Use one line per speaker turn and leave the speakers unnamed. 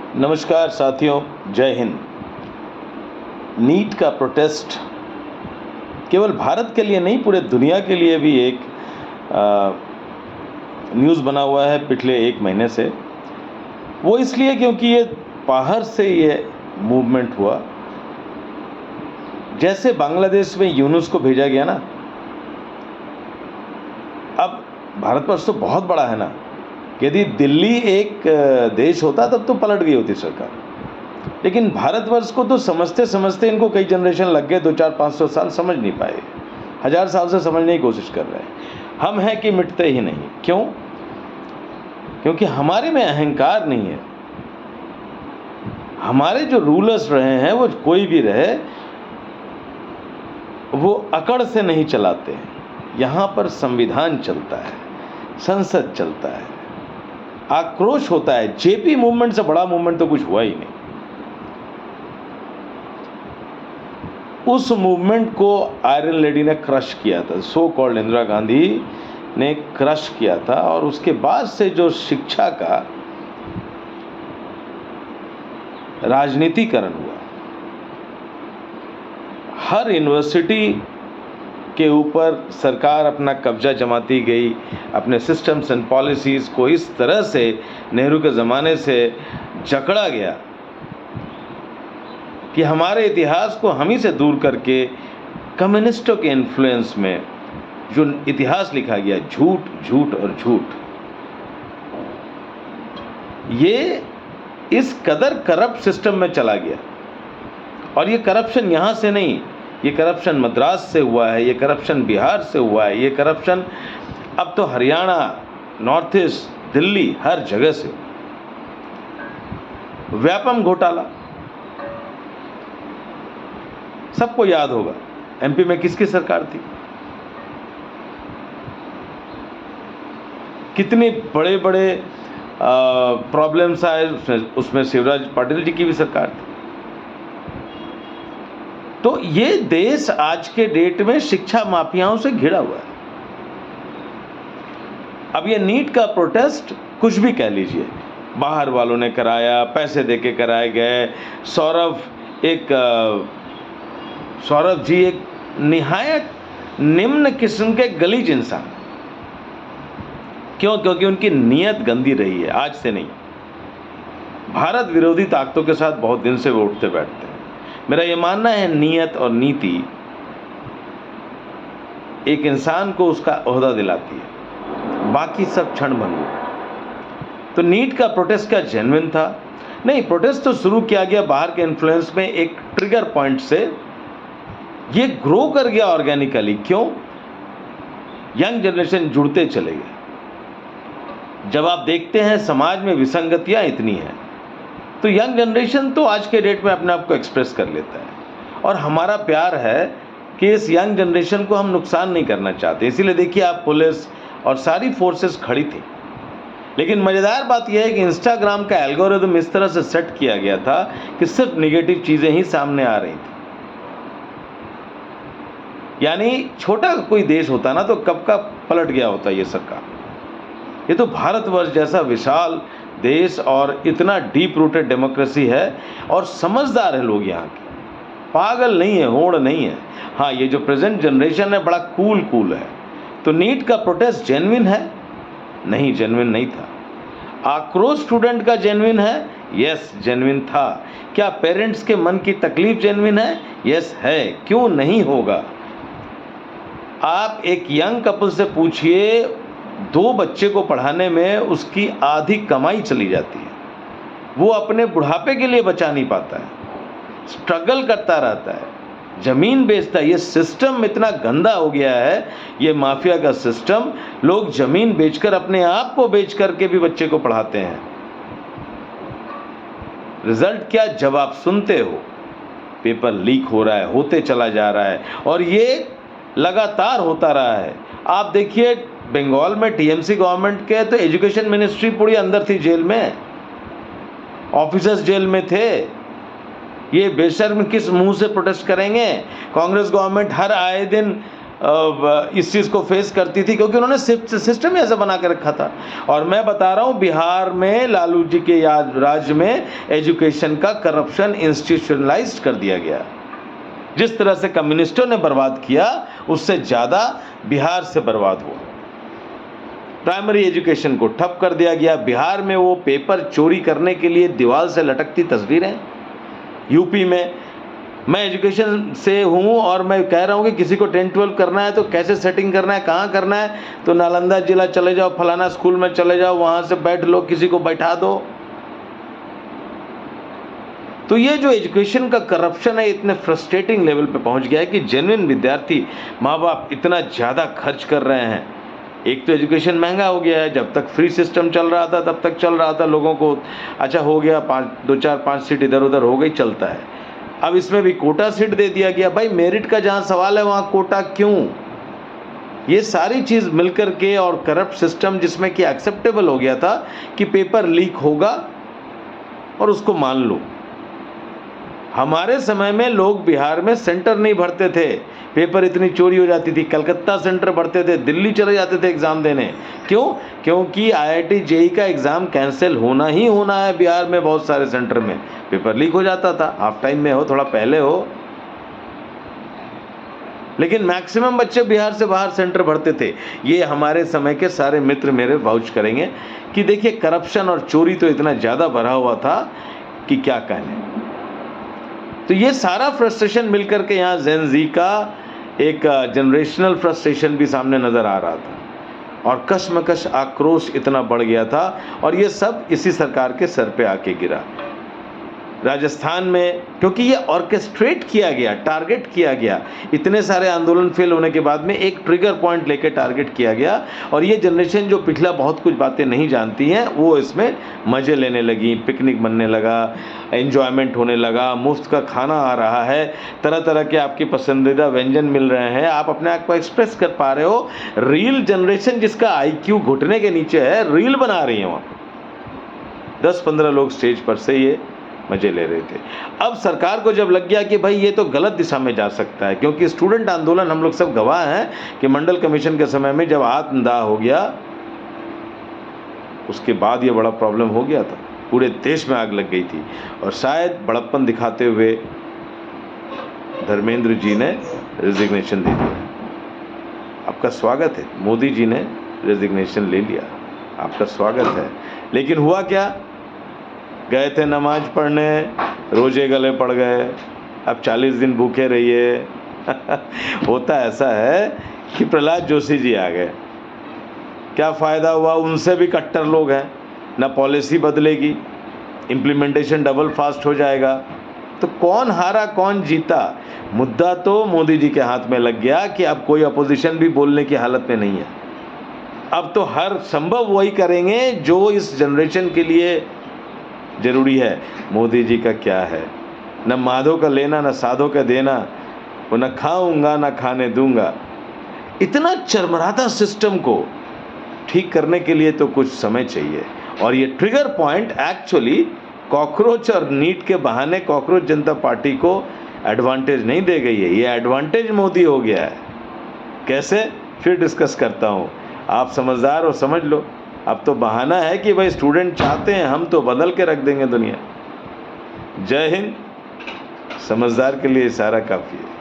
नमस्कार साथियों, जय हिंद। नीट का प्रोटेस्ट केवल भारत के लिए नहीं, पूरे दुनिया के लिए भी एक न्यूज़ बना हुआ है पिछले 1 महीने से। वो इसलिए क्योंकि ये बाहर से ये मूवमेंट हुआ। जैसे बांग्लादेश में यूनुस को भेजा गया ना, अब भारतवर्ष तो बहुत बड़ा है ना। यदि दिल्ली एक देश होता तब तो पलट गई होती सरकार, लेकिन भारतवर्ष को तो समझते समझते इनको कई जनरेशन लग गए। 200-400-500 साल समझ नहीं पाए, 1000 साल से समझने की कोशिश कर रहे हैं। हम हैं कि मिटते ही नहीं। क्यों? क्योंकि हमारे में अहंकार नहीं है। हमारे जो रूलर्स रहे हैं, वो कोई भी रहे, वो अकड़ से नहीं चलाते हैं। यहाँ पर संविधान चलता है, संसद चलता है, आक्रोश होता है। जेपी मूवमेंट से बड़ा मूवमेंट तो कुछ हुआ ही नहीं। उस मूवमेंट को आयरन लेडी ने क्रश किया था, सो कॉल्ड इंदिरा गांधी ने क्रश किया था। और उसके बाद से जो शिक्षा का राजनीतिकरण हुआ, हर यूनिवर्सिटी के ऊपर सरकार अपना कब्जा जमाती गई, अपने सिस्टम्स एंड पॉलिसीज़ को इस तरह से नेहरू के ज़माने से जकड़ा गया कि हमारे इतिहास को हम ही से दूर करके कम्युनिस्टों के इन्फ्लुएंस में जो इतिहास लिखा गया, झूठ झूठ और झूठ, ये इस कदर करप्ट सिस्टम में चला गया। और ये करप्शन यहाँ से नहीं, ये करप्शन मद्रास से हुआ है, ये करप्शन बिहार से हुआ है, ये करप्शन अब तो हरियाणा, नॉर्थ ईस्ट, दिल्ली, हर जगह से। व्यापम घोटाला सबको याद होगा। एमपी में किसकी सरकार थी? कितने बड़े बड़े प्रॉब्लम्स आए उसमें शिवराज पाटिल जी की भी सरकार थी। तो ये देश आज के डेट में शिक्षा माफियाओं से घिरा हुआ है। अब ये नीट का प्रोटेस्ट कुछ भी कह लीजिए, बाहर वालों ने कराया, पैसे देके कराए गए। सौरभ जी एक निहायत निम्न किस्म के गलीज इंसान। क्यों? क्योंकि उनकी नीयत गंदी रही है, आज से नहीं। भारत विरोधी ताकतों के साथ बहुत दिन से वो उठते बैठते हैं। मेरा ये मानना है, नीयत और नीति एक इंसान को उसका ओहदा दिलाती है, बाकी सब क्षणभंगुर। तो नीट का प्रोटेस्ट क्या जेन्युइन था? नहीं, प्रोटेस्ट तो शुरू किया गया बाहर के इन्फ्लुएंस में, एक ट्रिगर पॉइंट से ये ग्रो कर गया ऑर्गेनिकली। क्यों? यंग जनरेशन जुड़ते चले गए। जब आप देखते हैं समाज में विसंगतियां इतनी हैं, तो यंग जनरेशन तो आज के डेट में अपने आप को एक्सप्रेस कर लेता है। और हमारा प्यार है कि इस यंग जनरेशन को हम नुकसान नहीं करना चाहते। इसीलिए देखिए, आप पुलिस और सारी फोर्सेस खड़ी थी। लेकिन मज़ेदार बात यह है कि इंस्टाग्राम का एल्गोरिदम इस तरह से सेट किया गया था कि सिर्फ नेगेटिव चीज़ें ही सामने आ रही थी। यानी छोटा कोई देश होता ना, तो कब का पलट गया होता ये सरकार। ये तो भारतवर्ष जैसा विशाल देश और इतना डीप रूटेड डेमोक्रेसी है, और समझदार है लोग यहाँ के, पागल नहीं है, होड़ नहीं है। हाँ, ये जो प्रेजेंट जनरेशन है बड़ा कूल है। तो नीट का प्रोटेस्ट जेन्युइन है? नहीं, जेन्युइन नहीं था। आक्रोश स्टूडेंट का जेन्युइन है? यस, जेन्युइन था। क्या पेरेंट्स के मन की तकलीफ जेन्युइन है? यस है। क्यों नहीं होगा? आप एक यंग कपल से पूछिए, 2 बच्चे को पढ़ाने में उसकी आधी कमाई चली जाती है। वो अपने बुढ़ापे के लिए बचा नहीं पाता है, स्ट्रगल करता रहता है, ज़मीन बेचता है। ये सिस्टम इतना गंदा हो गया है, ये माफिया का सिस्टम। लोग ज़मीन बेचकर, अपने आप को बेच करके भी बच्चे को पढ़ाते हैं। रिजल्ट क्या? जब आप सुनते हो पेपर लीक हो रहा है, होते चला जा रहा है, और ये लगातार होता रहा है। आप देखिए, बंगाल में टीएमसी गवर्नमेंट के तो एजुकेशन मिनिस्ट्री पूरी अंदर थी, जेल में, ऑफिसर्स जेल में थे। ये बेशर्म किस मुंह से प्रोटेस्ट करेंगे? कांग्रेस गवर्नमेंट हर आए दिन इस चीज़ को फेस करती थी, क्योंकि उन्होंने सिस्टम ही ऐसा बना के रखा था। और मैं बता रहा हूँ, बिहार में लालू जी के राज्य में एजुकेशन का करप्शन इंस्टीट्यूशनलाइज्ड कर दिया गया। जिस तरह से कम्युनिस्टों ने बर्बाद किया, उससे ज़्यादा बिहार से बर्बाद हुआ। प्राइमरी एजुकेशन को ठप कर दिया गया। बिहार में वो पेपर चोरी करने के लिए दीवार से लटकती तस्वीरें, यूपी में। मैं एजुकेशन से हूँ और मैं कह रहा हूँ कि किसी को 10-12 करना है तो कैसे सेटिंग करना है, कहाँ करना है, तो नालंदा जिला चले जाओ, फलाना स्कूल में चले जाओ, वहाँ से बैठ लो, किसी को बैठा दो। तो ये जो एजुकेशन का करप्शन है, इतने फ्रस्ट्रेटिंग लेवल पे पहुँच गया है कि जेन्युइन विद्यार्थी, माँ बाप इतना ज़्यादा खर्च कर रहे हैं। एक तो एजुकेशन महंगा हो गया है, जब तक फ्री सिस्टम चल रहा था तब तक चल रहा था, लोगों को अच्छा हो गया, 2-4-5 सीट इधर उधर हो गई, चलता है। अब इसमें भी कोटा सीट दे दिया गया। भाई मेरिट का जहाँ सवाल है वहाँ कोटा क्यों? ये सारी चीज़ मिलकर के, और करप्ट सिस्टम जिसमें कि एक्सेप्टेबल हो गया था कि पेपर लीक होगा और उसको मान लो। हमारे समय में लोग बिहार में सेंटर नहीं भरते थे, पेपर इतनी चोरी हो जाती थी। कलकत्ता सेंटर भरते थे, दिल्ली चले जाते थे एग्ज़ाम देने। क्यों? क्योंकि IIT JEE का एग्ज़ाम कैंसिल होना ही होना है बिहार में। बहुत सारे सेंटर में पेपर लीक हो जाता था, हाफ टाइम में हो, थोड़ा पहले हो, लेकिन मैक्सिमम बच्चे बिहार से बाहर सेंटर भरते थे। ये हमारे समय के सारे मित्र मेरे वाउच करेंगे कि देखिए करप्शन और चोरी तो इतना ज़्यादा भरा हुआ था कि क्या कहने। तो ये सारा फ्रस्ट्रेशन मिलकर के यहाँ जेन ज़ी का एक जनरेशनल फ्रस्ट्रेशन भी सामने नज़र आ रहा था, और कश्मकश आक्रोश इतना बढ़ गया था, और ये सब इसी सरकार के सर पे आके गिरा। राजस्थान में क्योंकि ये ऑर्केस्ट्रेट किया गया, टारगेट किया गया, इतने सारे आंदोलन फेल होने के बाद में एक ट्रिगर पॉइंट लेके टारगेट किया गया, और ये जनरेशन जो पिछला बहुत कुछ बातें नहीं जानती हैं वो इसमें मज़े लेने लगी, पिकनिक बनने लगा, एन्जॉयमेंट होने लगा, मुफ्त का खाना आ रहा है, तरह तरह के आपके पसंदीदा व्यंजन मिल रहे हैं, आप अपने आप को एक्सप्रेस कर पा रहे हो। रील जनरेशन जिसका IQ घुटने के नीचे है, रील बना रही है वहाँ, 10-15 लोग स्टेज पर से ये मजे ले रहे थे। अब सरकार को जब लग गया कि भाई ये तो गलत दिशा में जा सकता है, क्योंकि स्टूडेंट आंदोलन, हम लोग सब गवाह हैं कि मंडल कमीशन के समय में जब आत्मदाह हो गया, उसके बाद ये बड़ा प्रॉब्लम हो गया था, पूरे देश में आग लग गई थी। और शायद बड़प्पन दिखाते हुए धर्मेंद्र जी ने रेजिग्नेशन दे दिया। आपका स्वागत है, मोदी जी ने रेजिग्नेशन ले लिया, आपका स्वागत है। लेकिन हुआ क्या? गए थे नमाज पढ़ने, रोजे गले पड़ गए, अब 40 दिन भूखे रहिए। होता ऐसा है कि प्रहलाद जोशी जी आ गए, क्या फ़ायदा हुआ? उनसे भी कट्टर लोग हैं, ना पॉलिसी बदलेगी, इम्प्लीमेंटेशन डबल फास्ट हो जाएगा। तो कौन हारा कौन जीता? मुद्दा तो मोदी जी के हाथ में लग गया कि अब कोई अपोजिशन भी बोलने की हालत में नहीं है। अब तो हर संभव वही करेंगे जो इस जनरेशन के लिए ज़रूरी है। मोदी जी का क्या है, न माधो का लेना न साधो का देना, वो न खाऊंगा न खाने दूंगा। इतना चरमराता सिस्टम को ठीक करने के लिए तो कुछ समय चाहिए, और ये ट्रिगर पॉइंट एक्चुअली कॉकरोच और नीट के बहाने कॉकरोच जनता पार्टी को एडवांटेज नहीं दे गई है, ये एडवांटेज मोदी हो गया है। कैसे? फिर डिस्कस करता हूँ, आप समझदार हो, समझ लो। अब तो बहाना है कि भाई स्टूडेंट चाहते हैं, हम तो बदल के रख देंगे दुनिया। जय हिंद। समझदार के लिए इशारा काफ़ी है।